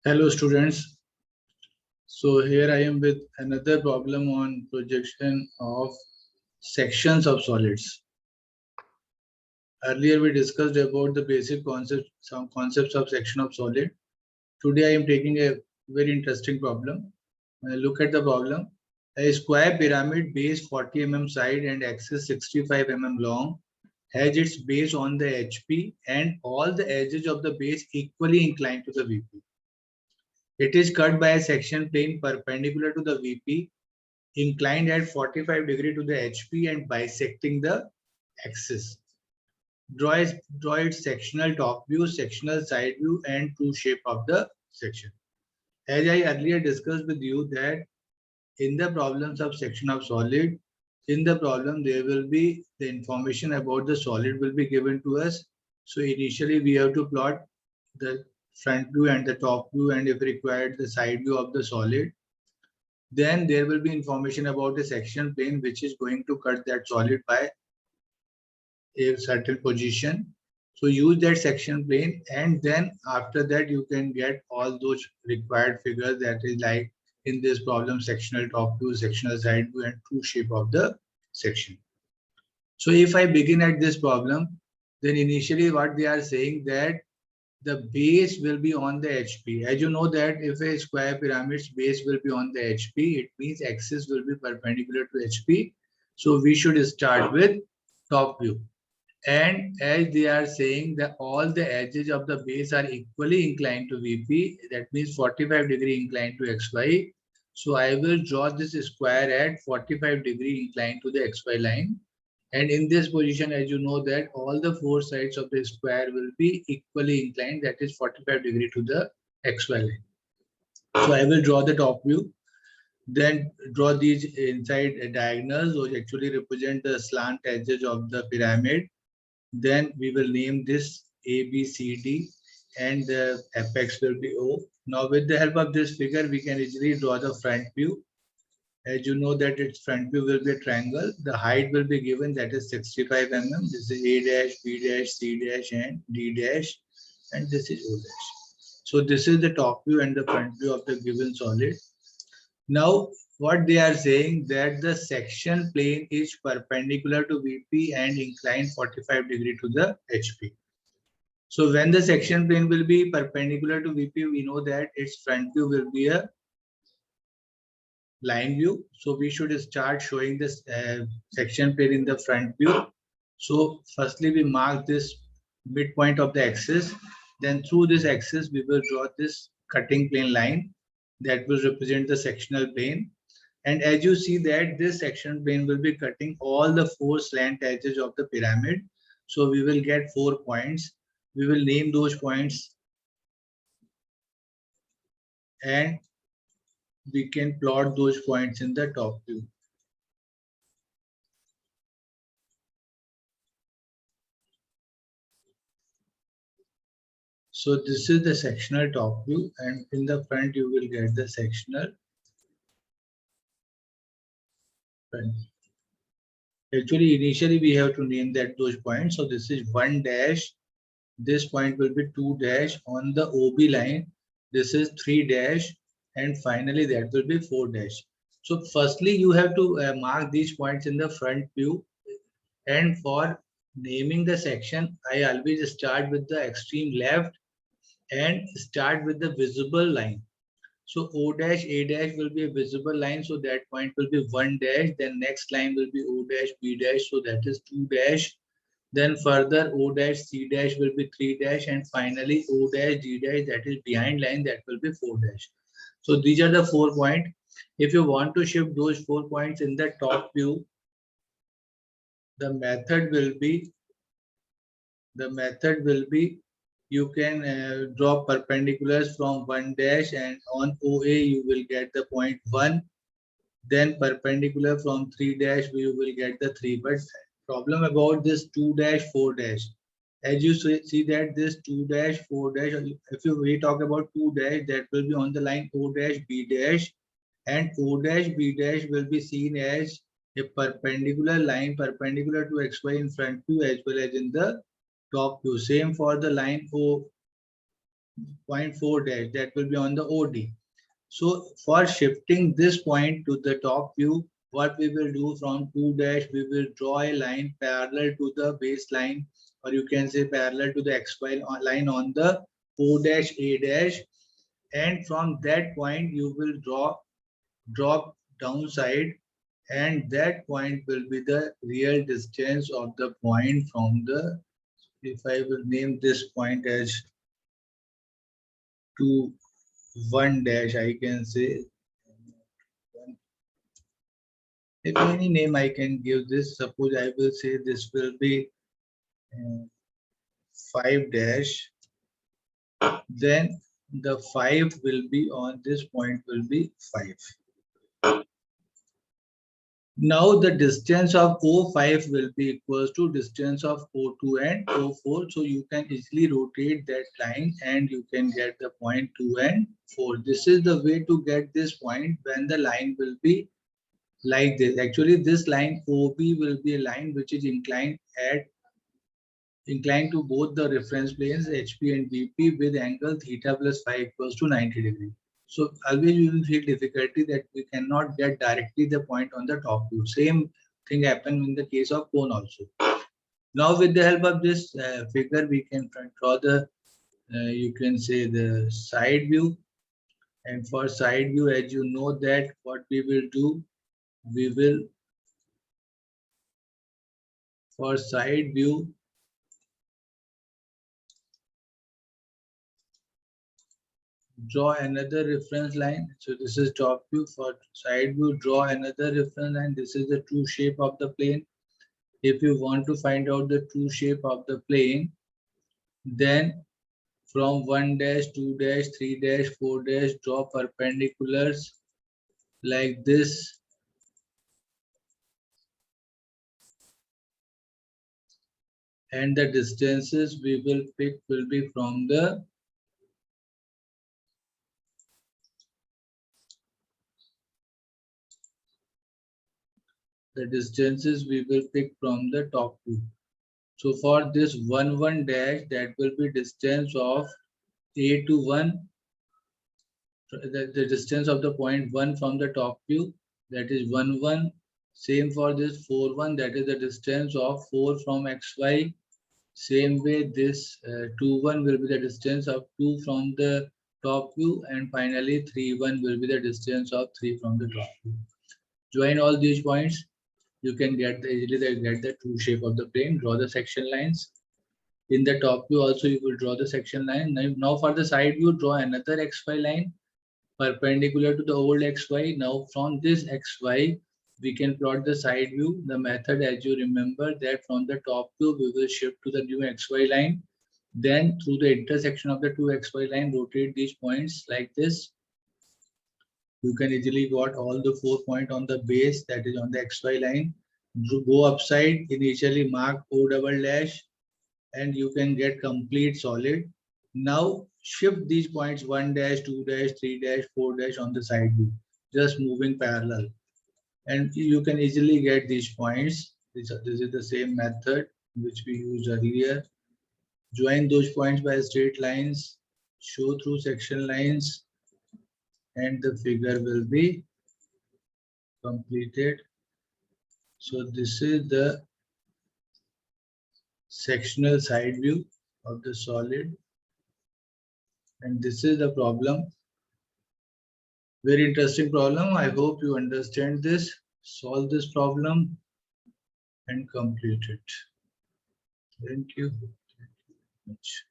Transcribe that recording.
Hello students. So here I am with another problem on projection of sections of solids. Earlier we discussed about the basic concepts, some concepts of section of solid. Today I am taking a very interesting problem. When I look at the problem, a square pyramid base 40 mm side and axis 65 mm long has its base on the HP and all the edges of the base equally inclined to the VP. It is cut by a section plane perpendicular to the VP, inclined at 45 degree to the HP and bisecting the axis. Draw its sectional top view, sectional side view, and true shape of the section. As I earlier discussed with you that in the problems of section of solid, in the problem there will be the information about the solid will be given to us. So initially we have to plot the front view and the top view, and if required the side view of the solid. Then there will be information about the section plane which is going to cut that solid by a certain position. So use that section plane, and then after that you can get all those required figures, that is like in this problem sectional top view, sectional side view, and true shape of the section. So if I begin at this problem, then initially what they are saying that the base will be on the HP. As you know that if a square pyramid's base will be on the HP, it means axis will be perpendicular to HP. So we should start with top view. And as they are saying that all the edges of the base are equally inclined to VP, that means 45 degree inclined to XY. So I will draw this square at 45 degree inclined to the XY line. And in this position, as you know that all the four sides of the square will be equally inclined, that is 45 degree to the XY line. So I will draw the top view. Then draw these inside diagonals, which actually represent the slant edges of the pyramid. Then we will name this A, B, C, D, and the apex will be O. Now with the help of this figure, we can easily draw the front view. As you know that its front view will be a triangle. The height will be given, that is 65 mm. This is A dash, B dash, C dash, and D dash, and this is O dash. So this is the top view and the front view of the given solid. Now what they are saying that the section plane is perpendicular to VP and inclined 45 degree to the HP. So when the section plane will be perpendicular to VP, we know that its front view will be a line view. So we should start showing this section plane in the front view. So firstly we mark this midpoint of the axis. Then through this axis we will draw this cutting plane line that will represent the sectional plane. And as you see that this section plane will be cutting all the four slant edges of the pyramid. So we will get 4 points. We will name those points and we can plot those points in the top view. So this is the sectional top view, and in the front you will get the sectional front. Actually, initially we have to name that those points. So this is 1 dash. This point will be 2 dash on the OB line. This is 3 dash, and finally that will be 4 dash. So firstly you have to mark these points in the front view, and for naming the section I always start with the extreme left and start with the visible line. So O dash A dash will be a visible line, so that point will be 1 dash. Then next line will be O dash B dash, so that is 2 dash. Then further O dash C dash will be 3 dash, and finally O dash D dash, that is behind line, that will be 4 dash. So these are the 4 points. If you want to shift those 4 points in the top view, the method will be you can draw perpendiculars from 1 dash, and on OA you will get the point 1. Then perpendicular from 3 dash you will get the 3. But problem about this 2 dash 4 dash, as you see that this 2 dash 4 dash, if we talk about 2 dash, that will be on the line O dash B dash, and O dash B dash will be seen as a perpendicular line perpendicular to XY in front view as well as in the top view. Same for the line O 0.4 dash, that will be on the OD. So for shifting this point to the top view, what we will do from 2 dash, we will draw a line parallel to the baseline, or you can say parallel to the XY line on the O dash A dash, and from that point you will drop downside, and that point will be the real distance of the point from the, if I will name this point as 2 1 dash, I can say, if any name I can give this, suppose I will say this will be 5 dash, then the 5 will be on this point will be 5. Now the distance of O5 will be equals to distance of O2 and O4. So you can easily rotate that line and you can get the point 2 and 4. This is the way to get this point when the line will be like this. Actually, this line OB will be a line which is inclined to both the reference planes HP and BP with angle theta plus phi equals to 90 degree. So always you will feel difficulty that we cannot get directly the point on the top view. Same thing happen in the case of cone also. Now with the help of this figure, we can draw the you can say the side view. And for side view, as you know that what we will do, we will, for side view, draw another reference line. So this is top view. For side view, draw another reference line. This is the true shape of the plane. If you want to find out the true shape of the plane, then from 1 dash, 2 dash, 3 dash, 4 dash, draw perpendiculars like this. And the distances we will pick will be from the distances we will pick from the top view. So for this 1 1 dash, that will be distance of A to 1, the distance of the point 1 from the top view, that is 1 1. Same for this 4 1, that is the distance of 4 from XY. Same way this 2 1 will be the distance of 2 from the top view, and finally 3 1 will be the distance of 3 from the top view. Join all these points, you can get easily get the true shape of the plane. Draw the section lines. In the top view also you will draw the section line. Now for the side view, draw another XY line perpendicular to the old XY. Now from this XY, we can plot the side view. The method, as you remember, that from the top view we will shift to the new XY line. Then through the intersection of the two XY line, rotate these points like this. You can easily got all the 4 points on the base, that is on the XY line. Go upside, initially mark O double dash, and you can get complete solid. Now shift these points 1 dash, 2 dash, 3 dash, 4 dash on the side view, just moving parallel. And you can easily get these points. This is the same method which we used earlier. Join those points by straight lines, show through section lines, and the figure will be completed. So this is the sectional side view of the solid, and this is the problem. Very interesting problem. I hope you understand this, solve this problem and complete it. Thank you very much.